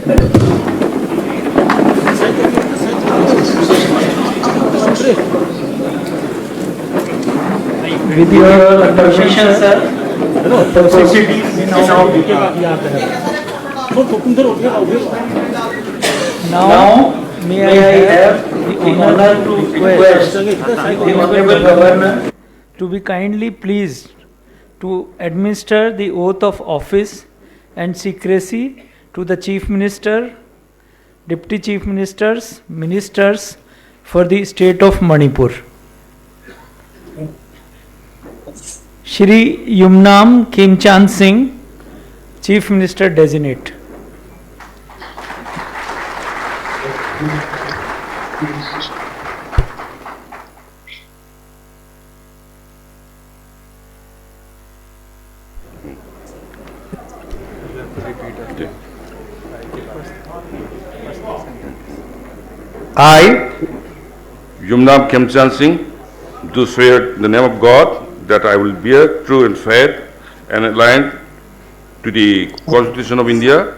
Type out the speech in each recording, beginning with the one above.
With your permission, sir, the proceedings now may I have the honor to request the Honorable Governor to be kindly pleased to administer the oath of office and secrecy to the Chief Minister, Deputy Chief Ministers, Ministers for the State of Manipur. Shri Yumnam Khemchand Singh, Chief Minister Designate. I, Yumnam Khemchand Singh, do swear in the name of God that I will bear true and faith and aligned to the Constitution of India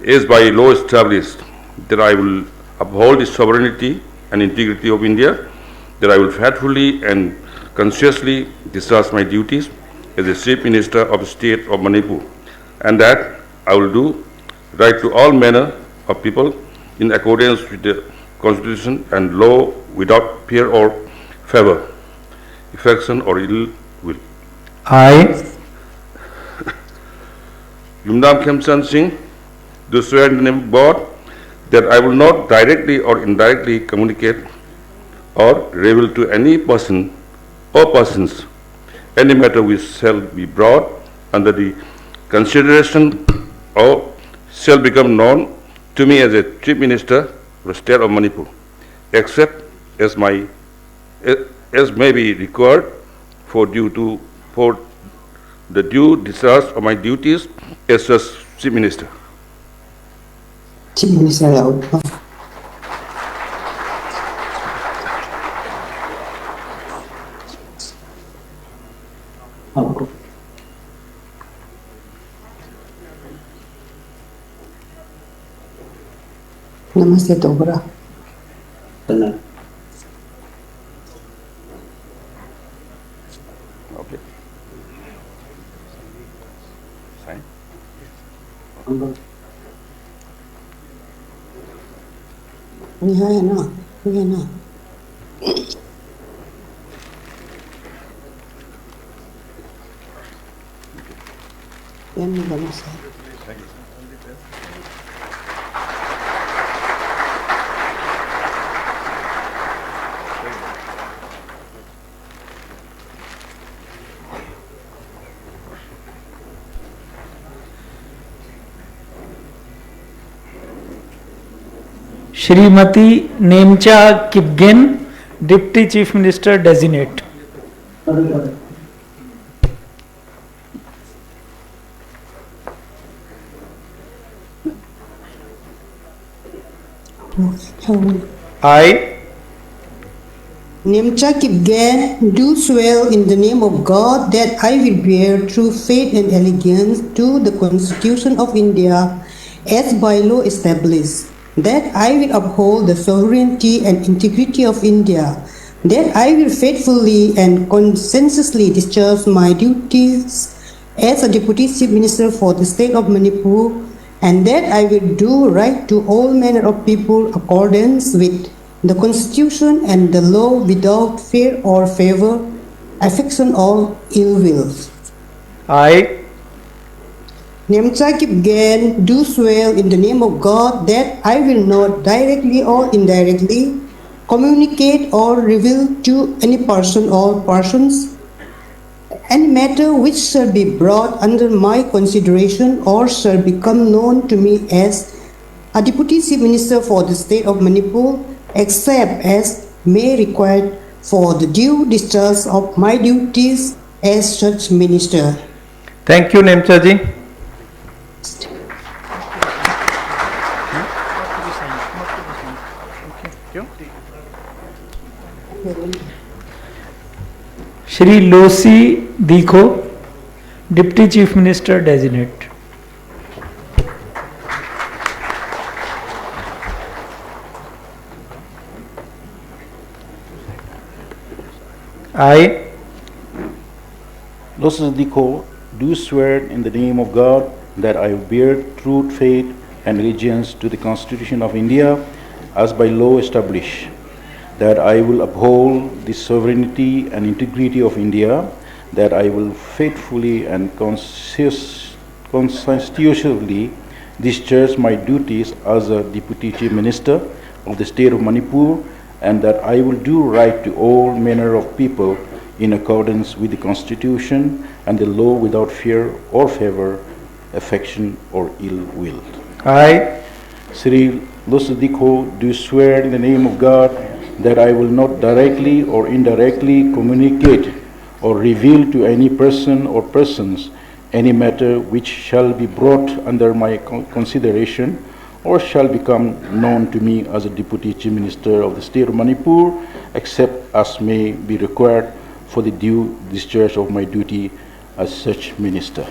as by law established, that I will uphold the sovereignty and integrity of India, that I will faithfully and conscientiously discharge my duties as the Chief Minister of the State of Manipur, and that I will do right to all manner of people in accordance with the Constitution and law without fear or favor, affection or ill will. I, Yumnam Khemchand Singh, do swear in the name of God that I will not directly or indirectly communicate or reveal to any person or persons any matter which shall be brought under the consideration or shall become known to me as a Chief Minister of the State of Manipur, except as may be required for the due discharge of my duties as such Chief Minister. Chief Minister out. Namaste Dobra. Okay. Sign. Nihaya na. Nihaya na. Yan mo ba nasa? Shrimati Nemcha Kipgen, Deputy Chief Minister Designate. I, Nemcha Kipgen, do swear in the name of God that I will bear true faith and allegiance to the Constitution of India as by law established, that I will uphold the sovereignty and integrity of India, that I will faithfully and conscientiously discharge my duties as a Deputy Chief Minister for the State of Manipur, and that I will do right to all manner of people accordance with the Constitution and the law without fear or favor, affection or ill will. I, Nemcha Kipgen, do swear in the name of God that I will not directly or indirectly communicate or reveal to any person or persons any matter which shall be brought under my consideration or shall become known to me as a Deputy Chief Minister for the State of Manipur, except as may required for the due discharge of my duties as such minister. thank you Nemcha ji. Shri Losi Dikho, Deputy Chief Minister Designate. I, Losas Diko, do swear in the name of God that I will bear true faith and allegiance to the Constitution of India as by law established, that I will uphold the sovereignty and integrity of India, that I will faithfully and conscientiously discharge my duties as a Deputy Chief Minister of the state of Manipur, and that I will do right to all manner of people in accordance with the Constitution and the law without fear or favor, affection or ill will. I, Sri Lusadiko, do swear in the name of God that I will not directly or indirectly communicate or reveal to any person or persons any matter which shall be brought under my consideration or shall become known to me as a Deputy Chief Minister of the state of Manipur, except as may be required for the due discharge of my duty as such minister.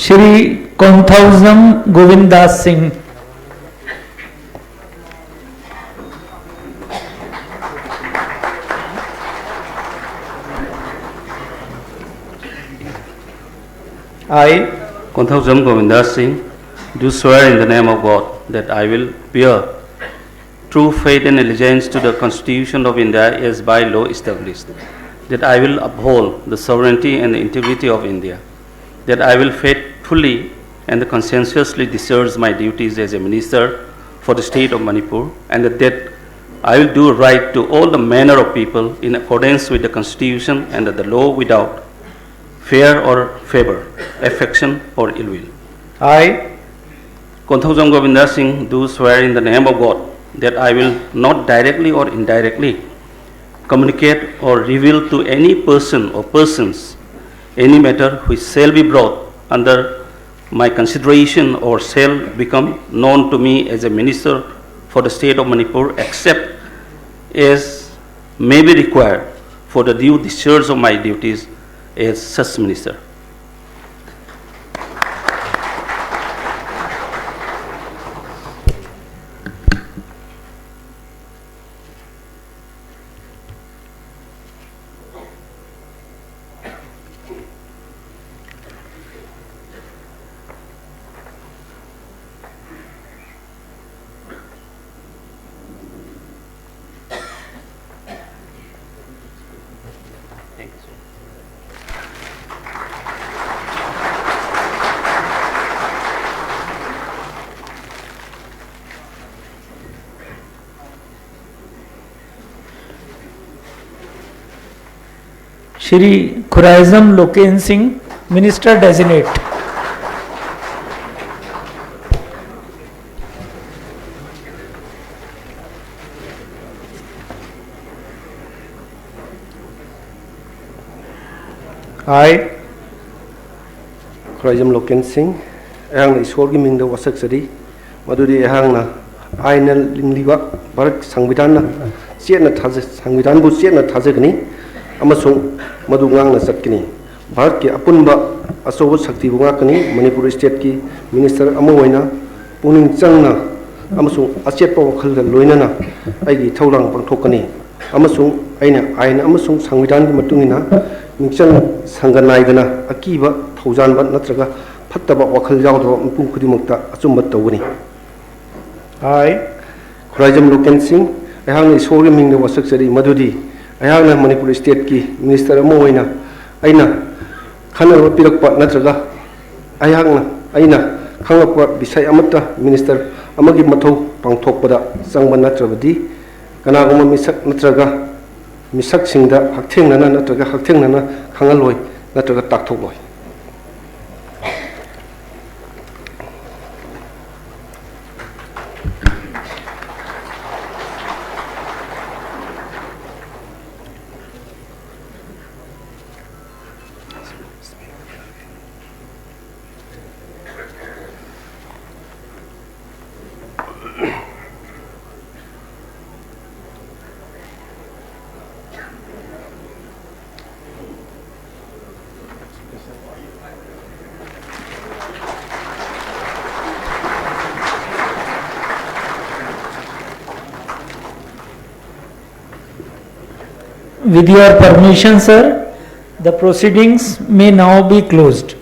Shri Konthausam Govindas Singh. I, Konthausam Govindas Singh, do swear in the name of God that I will bear true faith and allegiance to the Constitution of India as by law established, that I will uphold the sovereignty and the integrity of India, that I will faithfully and conscientiously discharge my duties as a minister for the state of Manipur, and that I will do right to all the manner of people in accordance with the Constitution and the law without fear or favor, affection or ill will. I, Konthausam Govindas Singh, do swear in the name of God that I will not directly or indirectly communicate or reveal to any person or persons any matter which shall be brought under my consideration or shall become known to me as a minister for the state of Manipur, except as may be required for the due discharge of my duties as such minister. Shri Khuraizam Loken Singh, Minister Designate. I, Khuraizam Loken Singh, Ehang Ishwar ki mingda wasak sari, madudi ehang na aina lingliwa Bharat Sangvidan na siat na thaze Sangvidan bu siat na thaze kini, amasung madu ngang na sat kini. Bharat ki apunba asobo sakti bunga kini Manipur state ki minister amoina puning chang na amasung asiat pa wakhal da loina na aigi thaulang pangthok kani. Amasung aina amasung Sangvidan ki matungina Mingchang Sanganai Akiba Thousand but Natraga Pataba Wakal Yaudo Mukudimukta Atsumba Togani. I, Khuraizam Loken Singh, I have a sorry ming the Wasakari Madudi, I have a Manipur state key, Minister Amoina, Aina, Kana Pirakpa Natraga, Aina, Kangapa Bisai Amata, Minister Amagi Mato, Pangtopada, Sangba Natravadi, Kanagama Misak Natraga, ꯃꯤꯁꯛꯁꯤꯡꯗ ꯍꯛꯊꯦꯡꯅꯅ ꯅꯠꯇ꯭ꯔꯒ ꯍꯛꯊꯦꯡꯅꯅ ꯈꯪꯍꯜꯂꯣꯏ ꯅꯠꯇ꯭ꯔꯒ ꯇꯥꯛꯊꯣꯛꯂꯣꯏ꯫ With your permission, sir, the proceedings may now be closed.